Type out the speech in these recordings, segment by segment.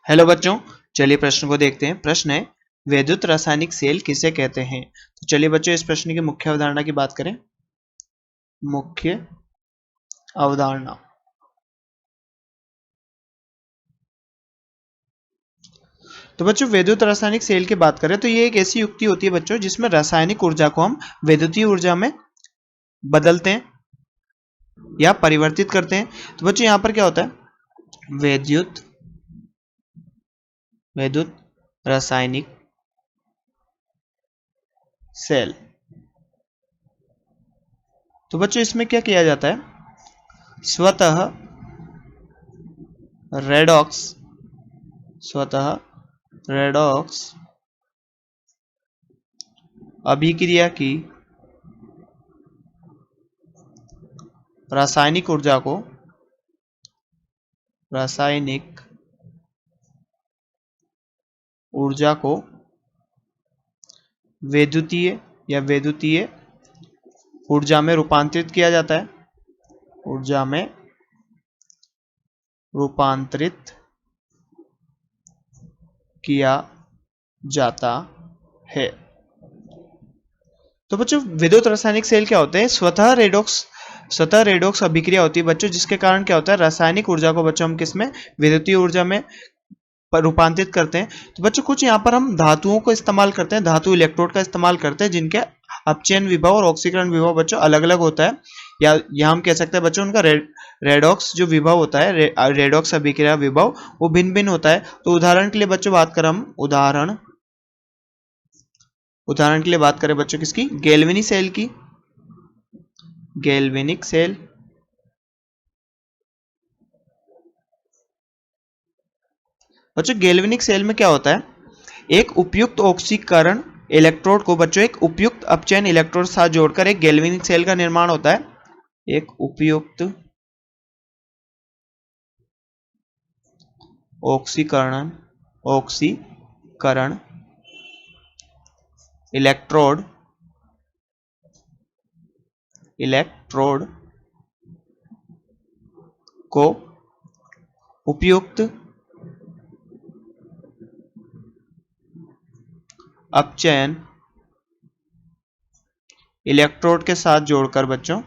Hello बच्चों, चलिए प्रश्न को देखते हैं। प्रश्न है वैद्युत रासायनिक सेल किसे कहते हैं। तो चलिए बच्चों इस प्रश्न की मुख्य अवधारणा की बात करें। मुख्य अवधारणा। तो बच्चों वैद्युत रासायनिक सेल की बात करें तो ये एक ऐसी युक्ति होती है बच्चों जिसमें रासायनिक ऊर्जा को हम वैद्युतीय ऊर्जा में बदलते हैं या परिवर्तित करते हैं। तो बच्चों यहां पर क्या होता है, वैद्युत रासायनिक सेल। तो बच्चों इसमें क्या किया जाता है, स्वतः रेडॉक्स अभिक्रिया की रासायनिक ऊर्जा को वैद्युतीय ऊर्जा में रूपांतरित किया जाता है। ऊर्जा में रूपांतरित किया जाता है। तो बच्चों विद्युत रासायनिक सेल क्या होते हैं, स्वतः रेडॉक्स अभिक्रिया होती है बच्चों, जिसके कारण क्या होता है, रासायनिक ऊर्जा को बच्चों हम किसमें, विद्युतीय ऊर्जा में रूपांतरित करते हैं। तो बच्चों कुछ यहाँ पर हम धातुओं को इस्तेमाल करते हैं, धातु इलेक्ट्रोड का इस्तेमाल करते हैं, जिनके अपचयन विभव और ऑक्सीकरण विभव बच्चों अलग अलग होता है। या यहाँ हम कह सकते हैं बच्चों उनका रेडॉक्स जो विभव होता है, रेडॉक्स अभिक्रिया विभव वो भिन्न भिन्न होता है। तो उदाहरण के लिए बच्चों बात करें हम, उदाहरण के लिए बात करें बच्चों किसकी, गैल्वेनिक सेल की। गैल्वेनिक सेल बच्चों, गैल्वेनिक सेल में क्या होता है, एक उपयुक्त ऑक्सीकरण इलेक्ट्रोड को बच्चों एक उपयुक्त अपचयन इलेक्ट्रोड साथ जोड़कर एक गैल्वेनिक सेल का निर्माण होता है। एक उपयुक्त ऑक्सीकरण इलेक्ट्रोड को उपयुक्त अपचयन इलेक्ट्रोड के साथ जोड़कर बच्चों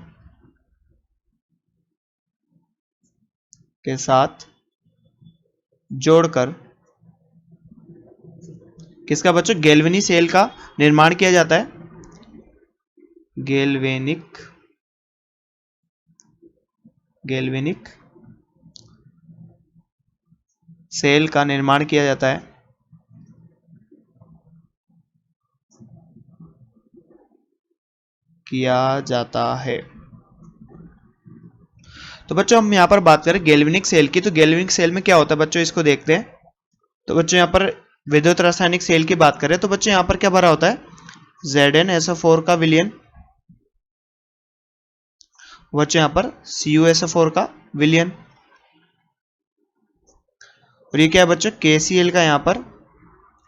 किसका बच्चों, गैल्वेनिक सेल का निर्माण किया जाता है। गैल्वेनिक सेल का निर्माण किया जाता है। तो बच्चों हम यहाँ पर बात करें गैल्वेनिक सेल की, तो गैल्वेनिक सेल में क्या होता है बच्चों, इसको देखते हैं। तो बच्चों यहाँ पर विद्युत रासायनिक सेल की बात करें तो बच्चों यहाँ पर क्या भरा होता है, ZnSO4 का विलयन, बच्चों यहाँ पर CuSO4 का विलयन, और ये क्या है बच्चों, KCl का यहाँ पर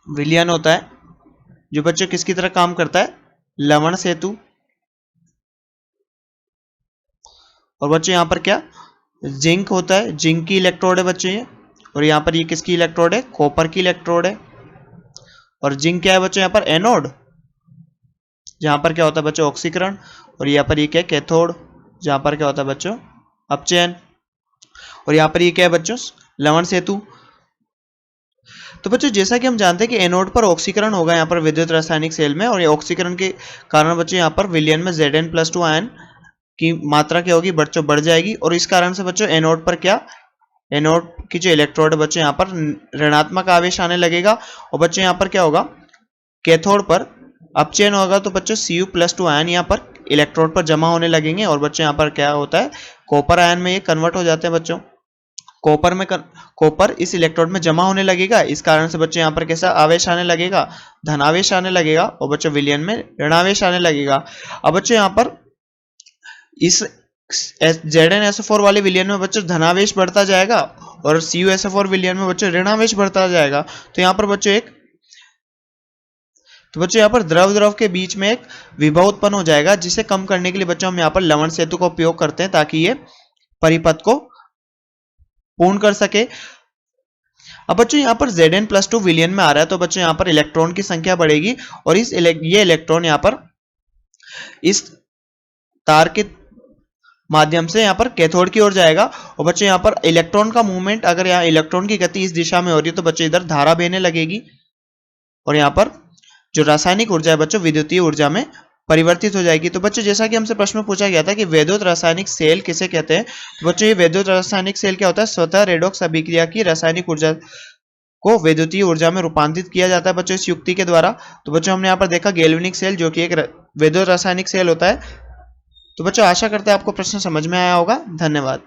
विलयन होता है, जो बच्चों किसकी तरह काम करता है, लवण सेतु। और बच्चों यहाँ पर क्या, जिंक होता है, जिंक की इलेक्ट्रोड है बच्चों ये, और यहाँ पर ये किसकी इलेक्ट्रोड है, कॉपर की इलेक्ट्रोड है। और जिंक क्या है बच्चों, यहाँ पर एनोड, जहां पर क्या होता है बच्चों, ऑक्सीकरण, और यहाँ पर ये क्या है, कैथोड, जहां पर क्या होता है बच्चों, अपचयन। और यहाँ पर ये क्या है बच्चों, लवण सेतु। तो बच्चों जैसा कि हम जानते हैं कि एनोड पर ऑक्सीकरण होगा यहाँ पर विद्युत रासायनिक सेल में, और ये ऑक्सीकरण के कारण बच्चों यहाँ पर विलयन में Zn+2 आयन की मात्रा क्या होगी बच्चों, बढ़ जाएगी। और इस कारण से बच्चों एनोड पर क्या, एनोड की जो इलेक्ट्रोड है बच्चों यहाँ पर ऋणात्मक आवेश आने लगेगा। और बच्चों यहाँ पर क्या होगा, कैथोड पर अपचयन होगा, तो बच्चों Cu+2 आयन यहाँ पर इलेक्ट्रोड पर जमा होने लगेंगे। और बच्चों यहाँ पर क्या होता है, कॉपर आयन में ये कन्वर्ट हो जाते हैं बच्चों, कॉपर इस इलेक्ट्रोड में जमा होने लगेगा। इस कारण से बच्चों यहाँ पर कैसा आवेश आने लगेगा, धनावेश आने लगेगा, और बच्चों विलयन में ऋणावेश आने लगेगा। अब बच्चों यहाँ पर इस ZnSO4 वाले विलयन में बच्चों धनावेश बढ़ता जाएगा, और CuSO4 विलयन में बच्चों ऋणावेश बढ़ता जाएगा। तो यहाँ पर बच्चों यहाँ पर द्रव के बीच में एक विभव उत्पन्न हो जाएगा, जिसे कम करने के लिए बच्चों हम यहाँ पर लवण सेतु का उपयोग करते हैं, ताकि ये परिपथ को पूर्ण कर सके। अब बच्चों यहाँ पर Zn+2 विलियन में आ रहा है, तो बच्चों यहाँ पर इलेक्ट्रॉन की संख्या बढ़ेगी और ये इलेक्ट्रॉन यहाँ पर इस तार के माध्यम से यहाँ पर कैथोड की ओर जाएगा। और बच्चों यहाँ पर इलेक्ट्रॉन का मूवमेंट, अगर यहाँ इलेक्ट्रॉन की गति इस दिशा में हो रही है तो बच्चों इधर धारा बहने लगेगी और यहाँ पर जो रासायनिक ऊर्जा है बच्चों विद्युतीय ऊर्जा में परिवर्तित हो जाएगी। तो बच्चों जैसा कि हमसे प्रश्न में पूछा गया था कि वैद्युत रासायनिक सेल किसे कहते हैं, तो बच्चों ये वैद्युत रासायनिक सेल क्या होता है, स्वतः रेडॉक्स अभिक्रिया की रासायनिक ऊर्जा को विद्युतीय ऊर्जा में रूपांतरित किया जाता है बच्चों इस युक्ति के द्वारा। तो बच्चों हमने यहाँ पर देखा गैल्वेनिक सेल जो कि एक वैद्युत रासायनिक सेल होता है। तो बच्चों आशा करते हैं आपको प्रश्न समझ में आया होगा। धन्यवाद।